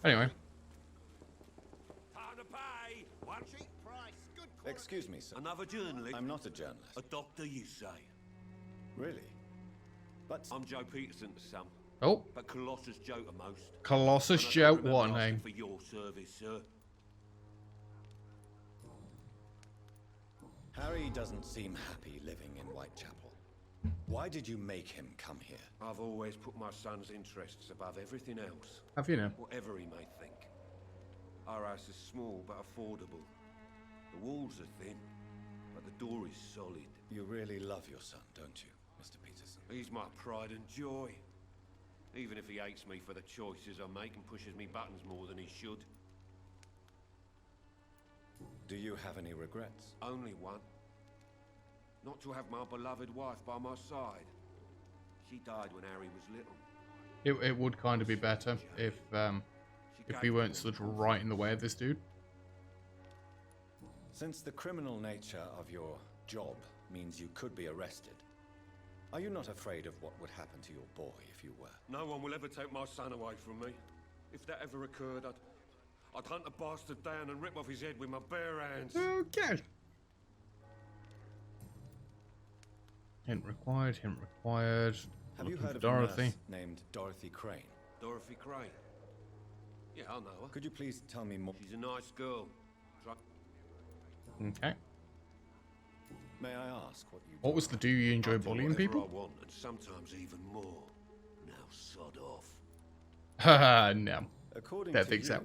Anyway. Excuse me, sir. Another journalist? I'm not a journalist. A doctor, you say? Really? But I'm Joe Peterson to some, Oh, but Colossus Joe to most. Colossus And I Joe, don't remember what a asking name. for your service, sir. Harry doesn't seem happy living in Whitechapel. Why did you make him come here? I've always put my son's interests above everything else, Have you now? whatever he may think. Our house is small but affordable. The walls are thin, but the door is solid. You really love your son, don't you, Mr. Peterson? He's my pride and joy. Even if he hates me for the choices I make and pushes me buttons more than he should. Do you have any regrets? Only one. Not to have my beloved wife by my side. She died when Harry was little. It would kind of be better if we weren't sort of right in the way of this dude. Since the criminal nature of your job means you could be arrested, are you not afraid of what would happen to your boy if you were? No one will ever take my son away from me. If that ever occurred, I'd hunt the bastard down and rip off his head with my bare hands. Okay. Hint required, hint required. Have you Looking heard for of Dorothy? a nurse named Dorothy Crane? Dorothy Crane. Yeah, I know her. Could you please tell me more? She's a nice girl. Okay. May I ask what you What was the do you enjoy I'll do bullying whatever people? I want, and sometimes even more. Now sod off. Haha, no. According That to thinks you, so.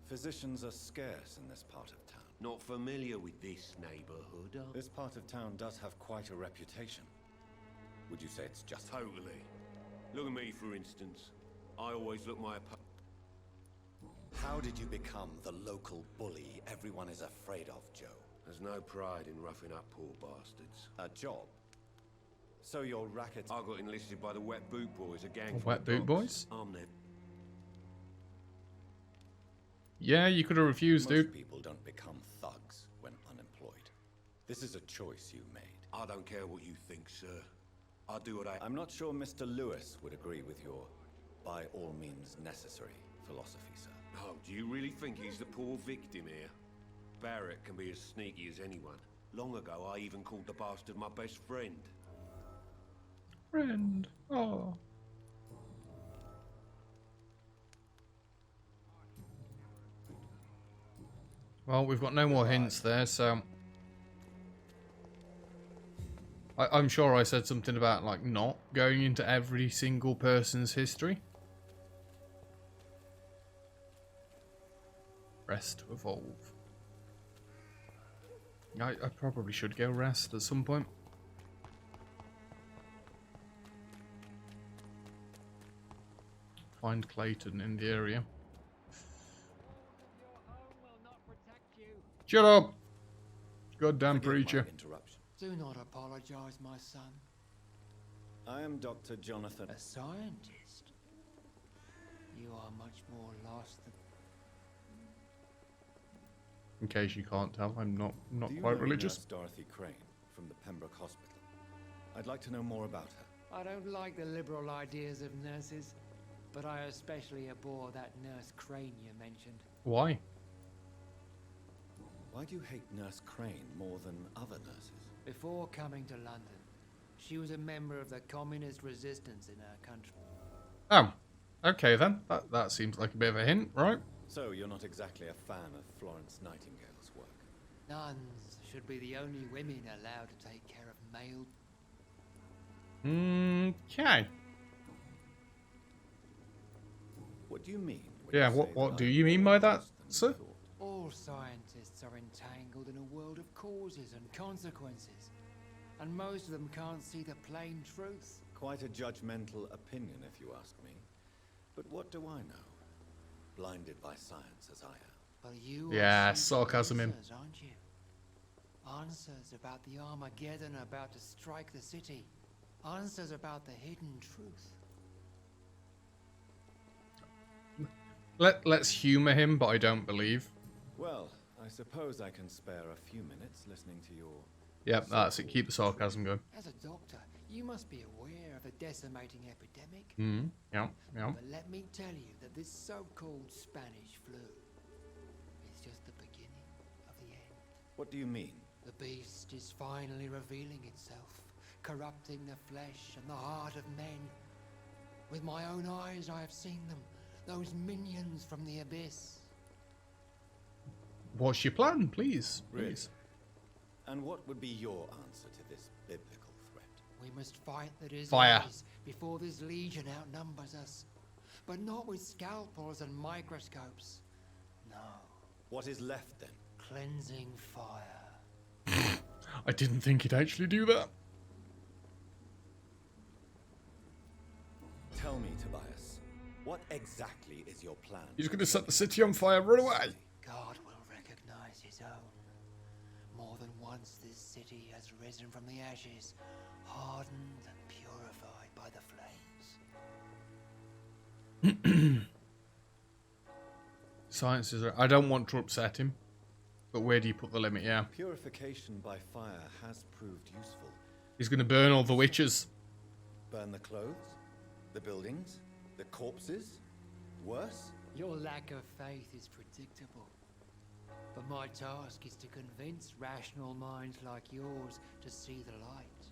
physicians are scarce in this part of town. Not familiar with this neighborhood, are This part of town does have quite a reputation. Would you say it's just... Totally. Look at me, for instance. I always look my How did you become the local bully everyone is afraid of, Joe? There's no pride in roughing up poor bastards. A job? So your racket... I got enlisted by the Wet Boot Boys, a gang Wet Boot Boys? I'm their... Yeah, you could have refused, Most dude. people don't become thugs when unemployed. This is a choice you made. I don't care what you think, sir. I do what I... I'm not sure Mr. Lewis would agree with your by all means necessary philosophy, sir. Oh, do you really think he's the poor victim here? Barrett can be as sneaky as anyone. Long ago, I even called the bastard my best friend. Friend. Oh. Well, we've got no more hints there, so... I'm sure I said something about, like, not going into every single person's history. Rest to evolve. I probably should go rest at some point. Find Clayton in the area. Shut up! Goddamn Forgive my preacher. interruption. Do not apologize, my son. I am Dr. Jonathan. A scientist? You are much more lost than... In case you can't tell, I'm not Do you quite know religious. Nurse Dorothy Crane from the Pembroke Hospital? I'd like to know more about her. I don't like the liberal ideas of nurses, but I especially abhor that Nurse Crane you mentioned. Why? Why do you hate Nurse Crane more than other nurses? Before coming to London, she was a member of the communist resistance in her country. Oh, okay then. That seems like a bit of a hint, right? So you're not exactly a fan of Florence Nightingale's work? Nuns should be the only women allowed to take care of male... Okay. What do you mean? when Yeah, you say what that do I'm you mean by that, worse than you sir? thought? All scientists are entangled in a world of causes and consequences, and most of them can't see the plain truth. Quite a judgmental opinion, if you ask me. But what do I know? Blinded by science as I am. Well, you Yeah, are seeking sarcasm in. answers, aren't you? Answers about the Armageddon about to strike the city. Answers about the hidden truth. Let's humor him, but I don't believe. Well, I suppose I can spare a few minutes listening to your... Yep, that's it. Keep the sarcasm going. As a doctor, You must be aware of the decimating epidemic. Yeah, yeah. But let me tell you that this so-called Spanish flu is just the beginning of the end. What do you mean? The beast is finally revealing itself, corrupting the flesh and the heart of men. With my own eyes I have seen them, those minions from the abyss. What's your plan, please? Really? Please. And what would be your answer to this biblical threat? We must fight the disease Fire. before this legion outnumbers us. But not with scalpels and microscopes. No. What is left then? Cleansing fire. I didn't think he'd actually do that. Tell me, Tobias, what exactly is your plan? He's going to set the city on fire. Run away. God will recognize his own. More than once this city has risen from the ashes, hardened and purified by the flames. Science is... I don't want to upset him. But where do you put the limit? Yeah. Purification by fire has proved useful. He's going to burn all the witches. Burn the clothes, the buildings, the corpses. Worse? Your lack of faith is predictable. But my task is to convince rational minds like yours to see the light.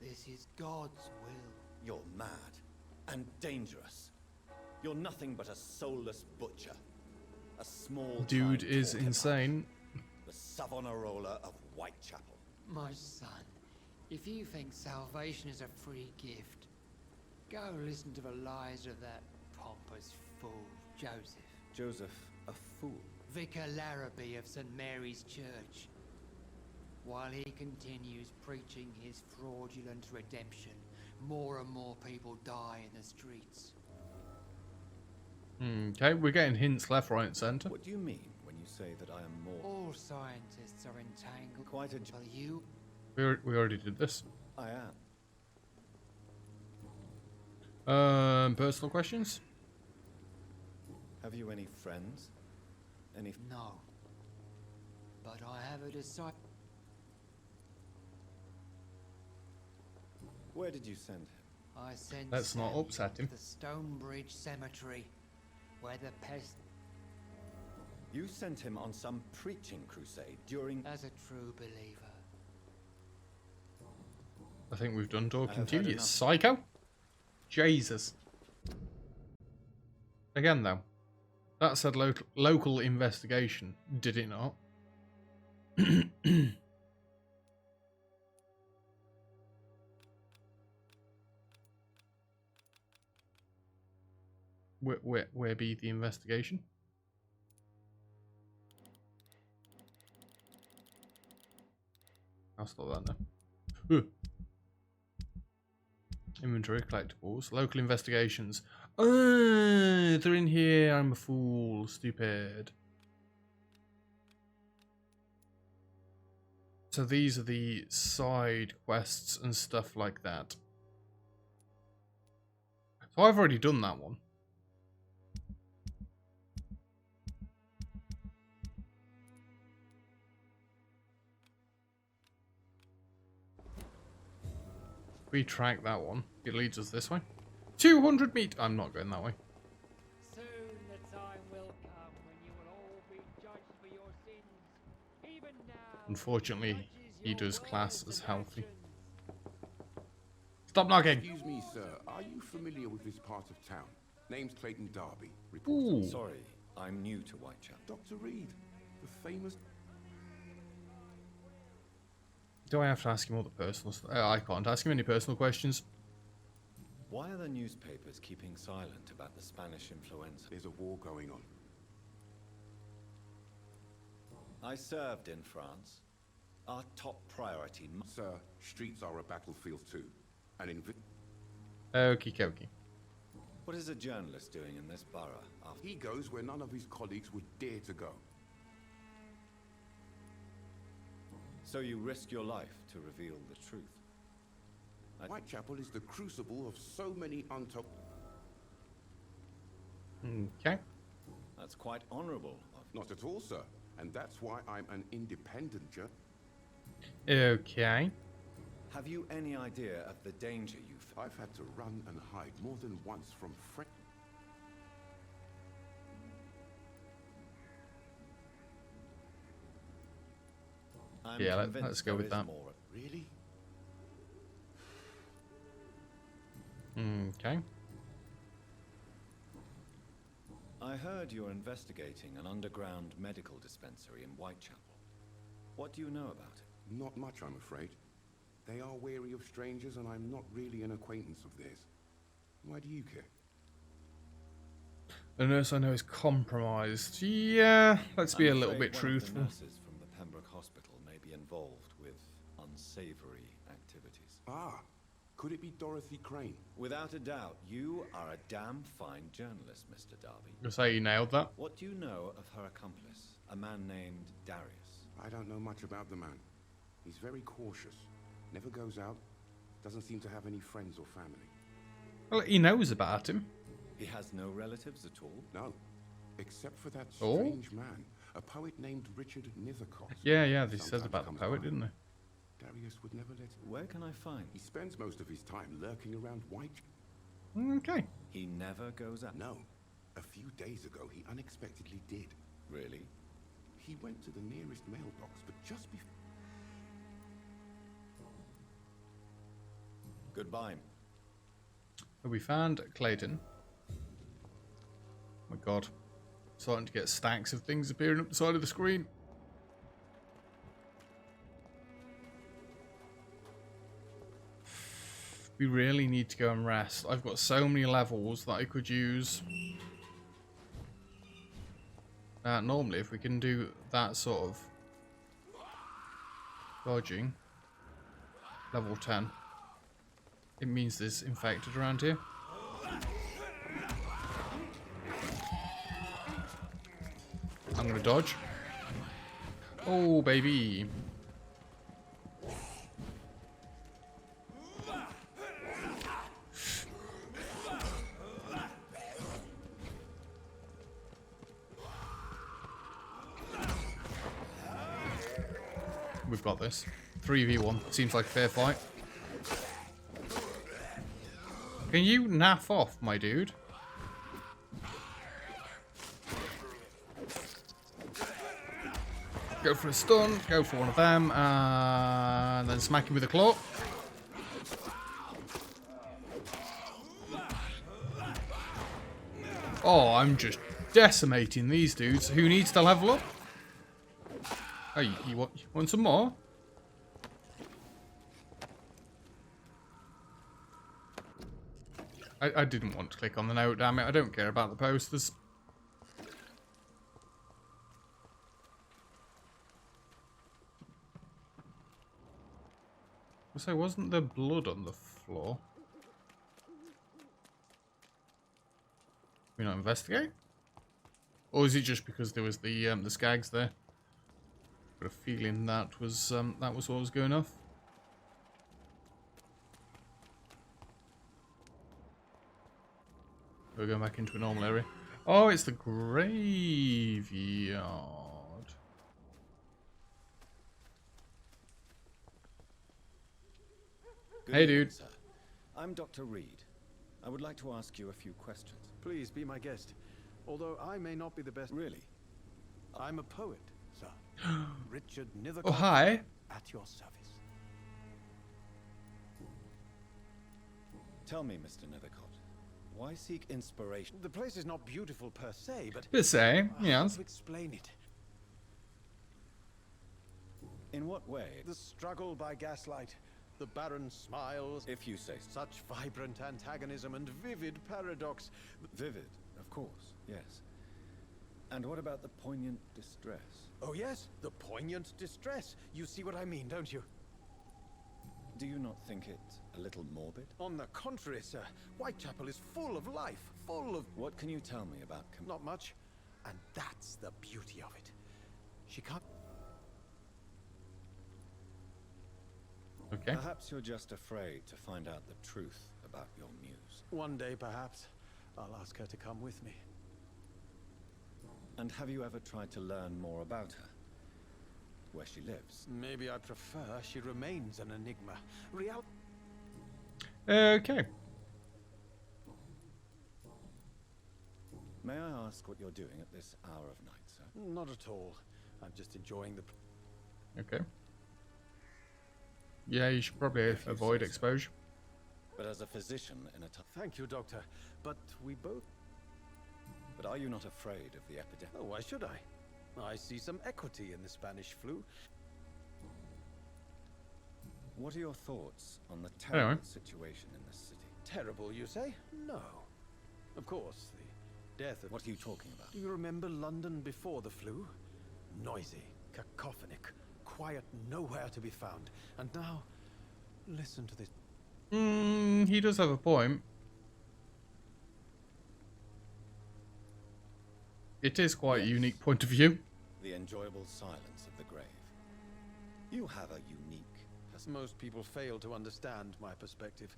This is God's will. You're mad and dangerous. You're nothing but a soulless butcher. A small Dude is insane. The Savonarola of Whitechapel. My son, if you think salvation is a free gift, go listen to the lies of that pompous fool, Joseph. Joseph, a fool. Vicar Larrabee of St. Mary's Church. While he continues preaching his fraudulent redemption, more and more people die in the streets. Okay, we're getting hints left, right, and centre. What do you mean when you say that I am more? All scientists are entangled. Quite a... Well, you... We already did this. I am. Personal questions? Have you any friends? Any... No. But I have a disciple. Where did you send him? I sent Let's not Samuel upset him. to the Stonebridge Cemetery, where the pest... You sent him on some preaching crusade during... As a true believer. I think we've done talking have to you, had you enough. psycho. Jesus. Again, though, that said local investigation, did it not? Where be the investigation? I'll stop that now. Ugh. Inventory, collectibles, local investigations. Oh, they're in here. I'm a fool. Stupid. So these are the side quests and stuff like that. So I've already done that one. We track that one. It leads us this way. 200 meters. I'm not going that way. Soon the time will come when you will all be judged for your sins. Even now, Unfortunately, he does class as healthy. actions. Stop knocking. Excuse me, sir. Are you familiar with this part of town? Name's Clayton Darby. Ooh. Sorry, I'm new to Whitechapel. Dr. Reid, the famous... Do I have to ask him all the personal stuff? I can't ask him any personal questions. Why are the newspapers keeping silent about the Spanish influenza? There's a war going on. I served in France. Our top priority... Sir, streets are a battlefield too. And in... Okie dokie. What is a journalist doing in this borough after... He goes where none of his colleagues would dare to go. So you risk your life to reveal the truth. Whitechapel is the crucible of so many untold... Okay. That's quite honorable of you. Not at all, sir. And that's why I'm an independent judge. Okay. Have you any idea of the danger you face? I've had to run and hide more than once from Yeah, let's go with that. More. Really? Okay. I heard you're investigating an underground medical dispensary in Whitechapel. What do you know about it? Not much, I'm afraid. They are wary of strangers, and I'm not really an acquaintance of theirs. Why do you care? The nurse I know is compromised. Yeah, let's be a little bit truthful. The nurses from the Pembroke Hospital may be involved with unsavory activities. Ah, could it be Dorothy Crane? Without a doubt, you are a damn fine journalist, Mr. Darby. You'll say you nailed that. What do you know of her accomplice, a man named Darius? I don't know much about the man. He's very cautious. Never goes out. Doesn't seem to have any friends or family. Well, he knows about him. He has no relatives at all? No. Except for that Oh? strange man, a poet named Richard Nithercott. Yeah, they said Sometimes about the comes poet, by. didn't they? Darius would never let... Where can I find? He spends most of his time lurking around White. Okay. He never goes out? No. A few days ago, he unexpectedly did. Really? He went to the nearest mailbox, but just before... Goodbye. We found Clayton. Oh my god. Starting to get stacks of things appearing up the side of the screen. We really need to go and rest. I've got so many levels that I could use. Normally, if we can do that sort of dodging, level 10, it means there's infected around here. I'm gonna dodge. Oh, baby. We've got this. 3v1. Seems like a fair fight. Can you naff off, my dude? Go for a stun, go for one of them, and then smack him with a claw. Oh, I'm just decimating these dudes. Who needs to level up? Oh, you want some more? I didn't want to click on the note, damn it. I don't care about the posters. So wasn't there blood on the floor? We not investigate? Or is it just because there was the skags there? Got a feeling that was what was going off. We're going back into a normal area. Oh, it's the graveyard. Good Hey, evening, dude. Sir. I'm Dr. Reid. I would like to ask you a few questions. Please be my guest. Although I may not be the best. Really? I'm a poet, sir. Richard Nithercott. Oh, hi. At your service. Tell me, Mr. Nithercott, why seek inspiration? The place is not beautiful per se, but The same, how yes. to explain it? In what way? The struggle by gaslight, the barren smiles, If you say so. such vibrant antagonism and vivid paradox. Vivid, of course, yes. And what about the poignant distress? Oh yes, the poignant distress. You see what I mean, don't you? Do you not think it a little morbid? On the contrary, sir, Whitechapel is full of life, full of... What can you tell me about Not much. And that's the beauty of it. She can't... Okay. Perhaps you're just afraid to find out the truth about your muse. One day, perhaps, I'll ask her to come with me. And have you ever tried to learn more about her? where she lives. Maybe I prefer she remains an enigma. Okay. May I ask what you're doing at this hour of night, sir? Not at all. I'm just enjoying the... Okay. Yeah, you should probably If you avoid say so. exposure. But as a physician in a Thank you, Doctor. But we both... But are you not afraid of the epidemic? Oh, why should I? I see some equity in the Spanish flu. What are your thoughts on the terrible Anyway. situation in this city? Terrible, you say? No. Of course, the death of... What are you talking about? Do you remember London before the flu? Noisy, cacophonic, quiet, nowhere to be found. And now, listen to this. He does have a point. It is quite a unique point of view. The enjoyable silence of the grave. You have a unique Most people fail to understand my perspective.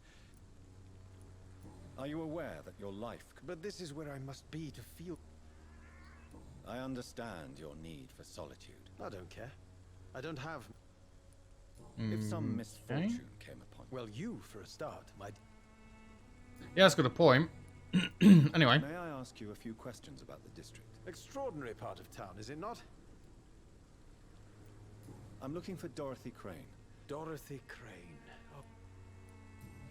Are you aware that your life... But this is where I must be to feel... I understand your need for solitude. I don't care. I don't have... If some misfortune came upon you... Well, you, for a start, might... Yeah, that's got a point. Anyway. May I ask you a few questions about the district? Extraordinary part of town, is it not? I'm looking for Dorothy Crane. Dorothy Crane. Oh,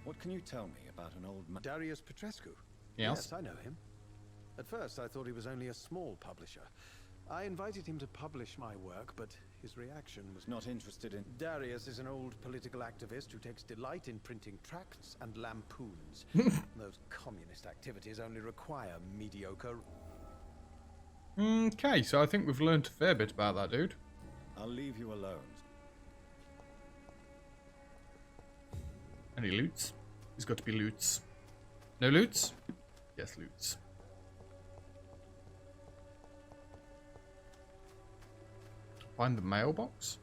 What can you tell me about an old man? Darius Petrescu. Yes. Yes, I know him. At first, I thought he was only a small publisher. I invited him to publish my work, but his reaction was Not interested in... Darius is an old political activist who takes delight in printing tracts and lampoons. Those communist activities only require mediocre... Okay, so I think we've learned a fair bit about that dude. I'll leave you alone. Any loots? There's got to be loots. No loots? Yes, loots. Find the mailbox.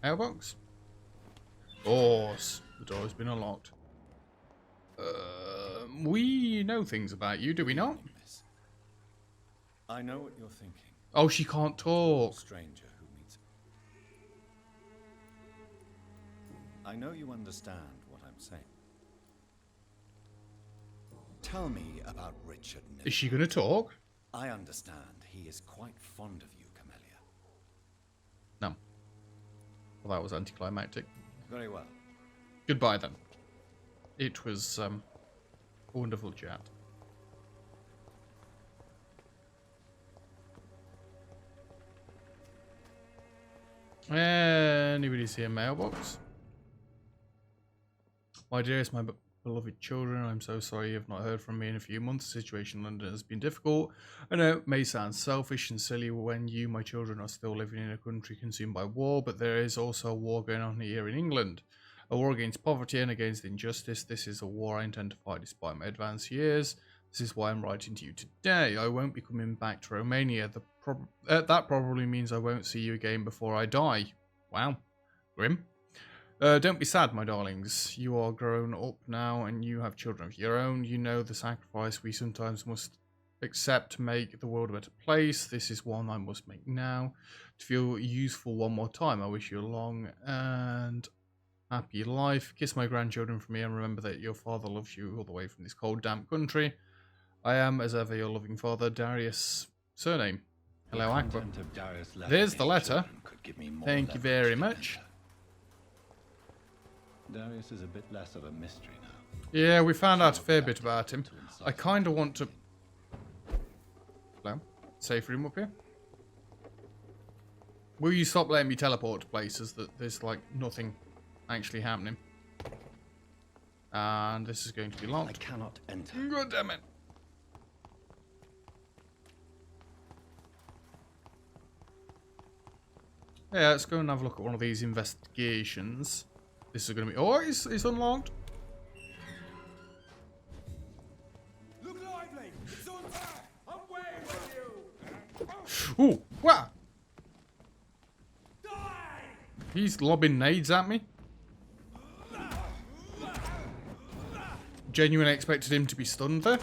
Mailbox? Doors. The door's been unlocked. We know things about you, do we not? Miss. I know what you're thinking. Oh, she can't talk. Stranger who meets... I know you understand what I'm saying. Tell me about Richard Nivell. Is she going to talk? I understand he is quite fond of you, Camellia. No. Well, that was anticlimactic. Very well. Goodbye, then. It was a wonderful chat. Anybody see a mailbox? My dearest, my beloved children, I'm so sorry you have not heard from me in a few months. The situation in London has been difficult. I know it may sound selfish and silly when you, my children, are still living in a country consumed by war, but there is also a war going on here in England. A war against poverty and against injustice. This is a war I intend to fight despite my advanced years. This is why I'm writing to you today. I won't be coming back to Romania. That probably means I won't see you again before I die. Wow. Grim. Don't be sad, my darlings. You are grown up now and you have children of your own. You know the sacrifice we sometimes must accept to make the world a better place. This is one I must make now. To feel useful one more time, I wish you a long and happy life. Kiss my grandchildren from me and remember that your father loves you all the way from this cold, damp country. I am, as ever, your loving father, Darius. Surname. Hello, Aqua. There's the letter. Thank you very much. Darius is a bit less of a mystery now. Yeah, we found out a fair bit about him. I kind of want to... Hello? Safe room up here? Will you stop letting me teleport to places that there's, like, nothing actually happening? And this is going to be locked. I cannot enter. God damn it. Yeah, let's go and have a look at one of these investigations. This is going to be... Oh, it's unlocked. Look lively! It's on fire! Away with you! Ooh, wow. Die! He's lobbing nades at me. Genuinely expected him to be stunned there.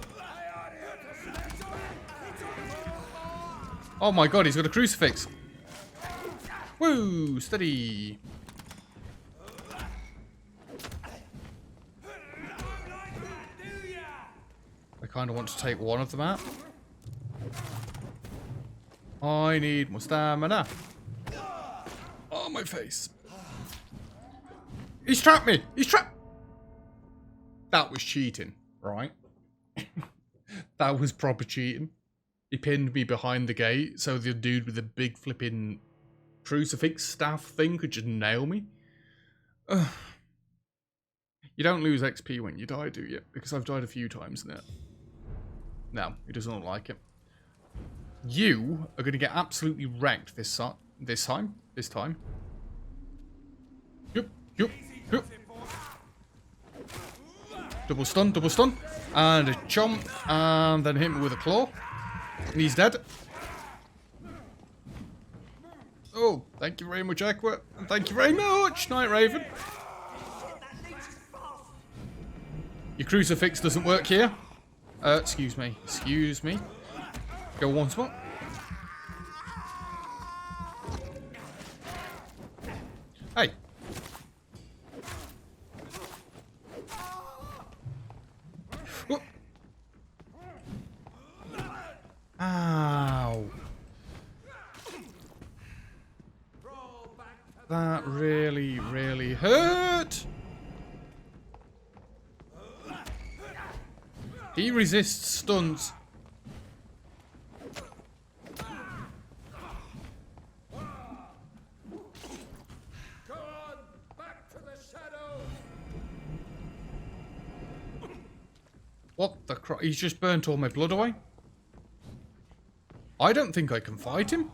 Oh my god, he's got a crucifix. Woo, steady. I kind of want to take one of them out. I need more stamina. Oh, my face. He's trapped me. He's trapped. That was cheating, right? That was proper cheating. He pinned me behind the gate so the dude with the big flipping crucifix staff thing could just nail me. Ugh. You don't lose XP when you die, do you? Because I've died a few times now. No, he does not like it. You are going to get absolutely wrecked this time. Yup, yup, yup. Double stun, and a chomp, and then hit me with a claw. And he's dead. Oh, thank you very much, Aqua. And thank you very much, Night Raven. Your crucifix doesn't work here. Excuse me. Excuse me. Go once more. Hey. Oh. Ow. That really, really hurt. He resists stunts. What the crap? He's just burnt all my blood away. I don't think I can fight him.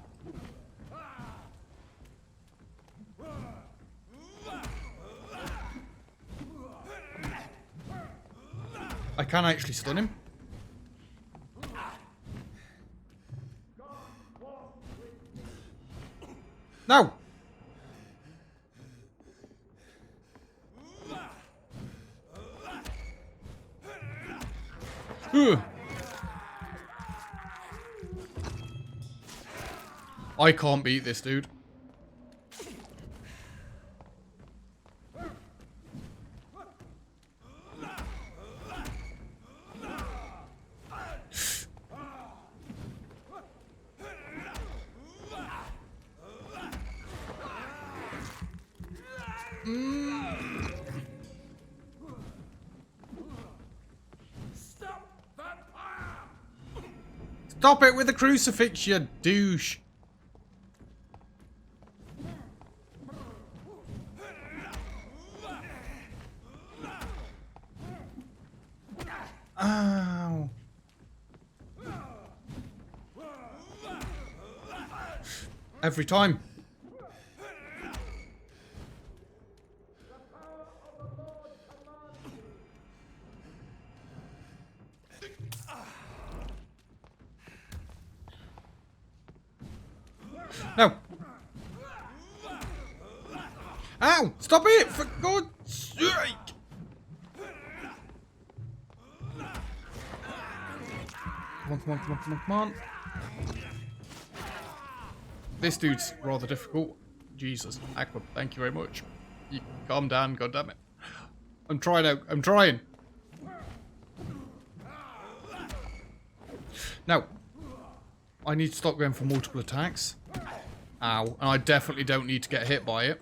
I can actually stun him. No! Ugh. I can't beat this dude. Stop it with the crucifix, you douche. Ow. Every time. No. Ow! Stop it! For God's sake! Come on. This dude's rather difficult. Jesus. Aqua, thank you very much. You calm down, goddammit. I'm trying out. I'm trying. Now, I need to stop going for multiple attacks. Ow. And I definitely don't need to get hit by it.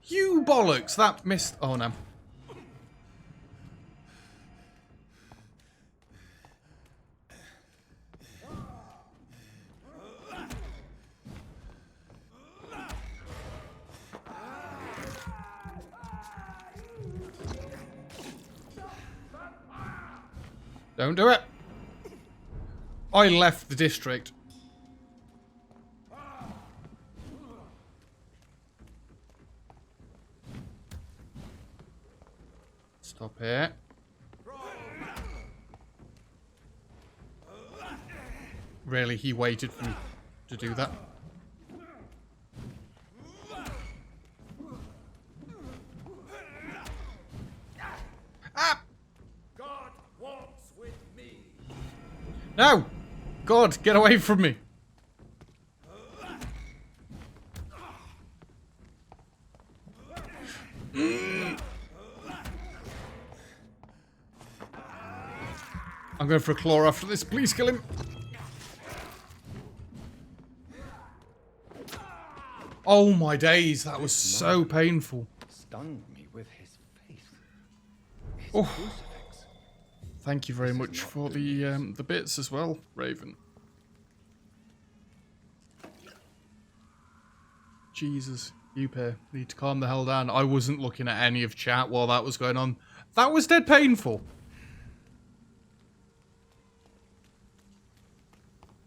You bollocks! That missed. Oh no. Don't do it. I left the district. Stop it. Really, he waited for me to do that. Ah! God walks with me. No! God, get away from me! I'm going for a claw after this. Please kill him. Oh my days, that was so painful. Stunned me with his face. His Oh. crucifix. Thank you very much for the bits as well, Raven. Jesus, you pair need to calm the hell down. I wasn't looking at any of chat while that was going on. That was dead painful.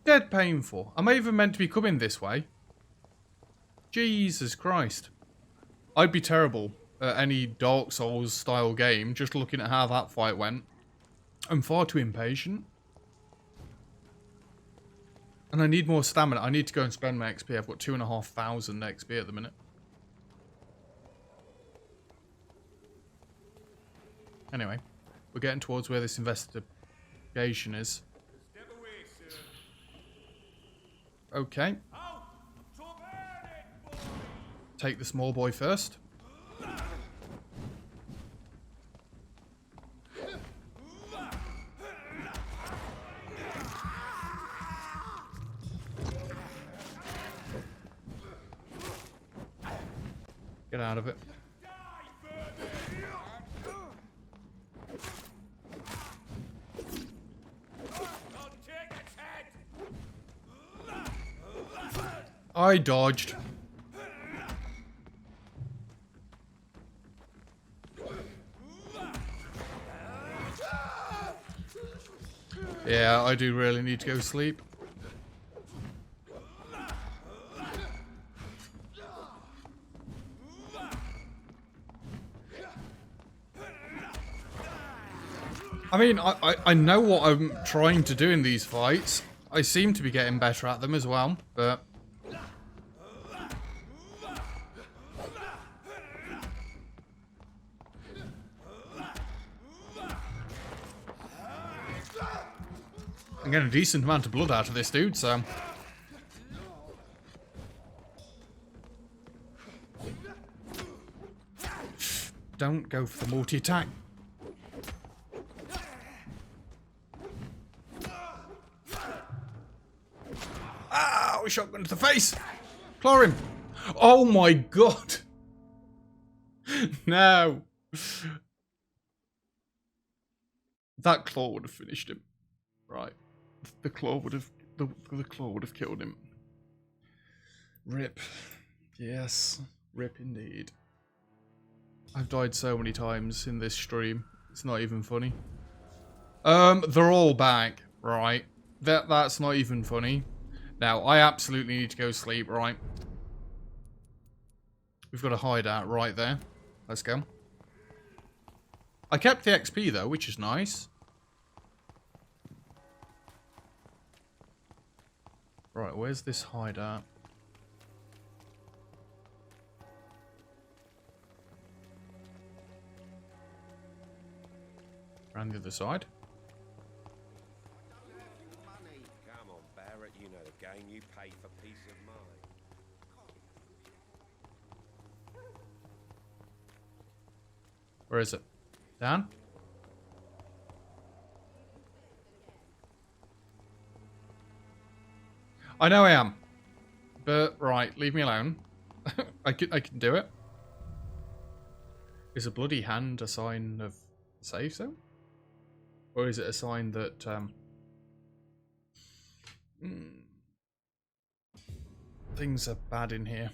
Dead painful. Am I even meant to be coming this way? Jesus Christ. I'd be terrible at any Dark Souls style game just looking at how that fight went. I'm far too impatient. And I need more stamina. I need to go and spend my XP. I've got 2,500 XP at the minute. Anyway, we're getting towards where this investigation is. Step away, sir. Okay. Out! To burn it, boy! Take the small boy first. Get out of it. I'll take its head! I dodged. Yeah, I do really need to go sleep. I mean, I know what I'm trying to do in these fights. I seem to be getting better at them as well, but... I'm getting a decent amount of blood out of this dude, so... Don't go for the multi-attack. Ow! Shotgun to the face! Claw him! Oh my god! No! That claw would have finished him. Right. The claw would have the claw would have killed him. Rip. Yes. Rip indeed. I've died so many times in this stream. It's not even funny. They're all back, right? That's not even funny. Now, I absolutely need to go sleep, right? We've got a hideout right there. Let's go. I kept the XP though, which is nice. Right, where's this hideout? Around the other side. Come on, Barrett, you know the game. You pay for peace of mind. Where is it? Down? I know I am. But, right, leave me alone. I can do it. Is a bloody hand a sign of safe zone? Or is it a sign that, things are bad in here?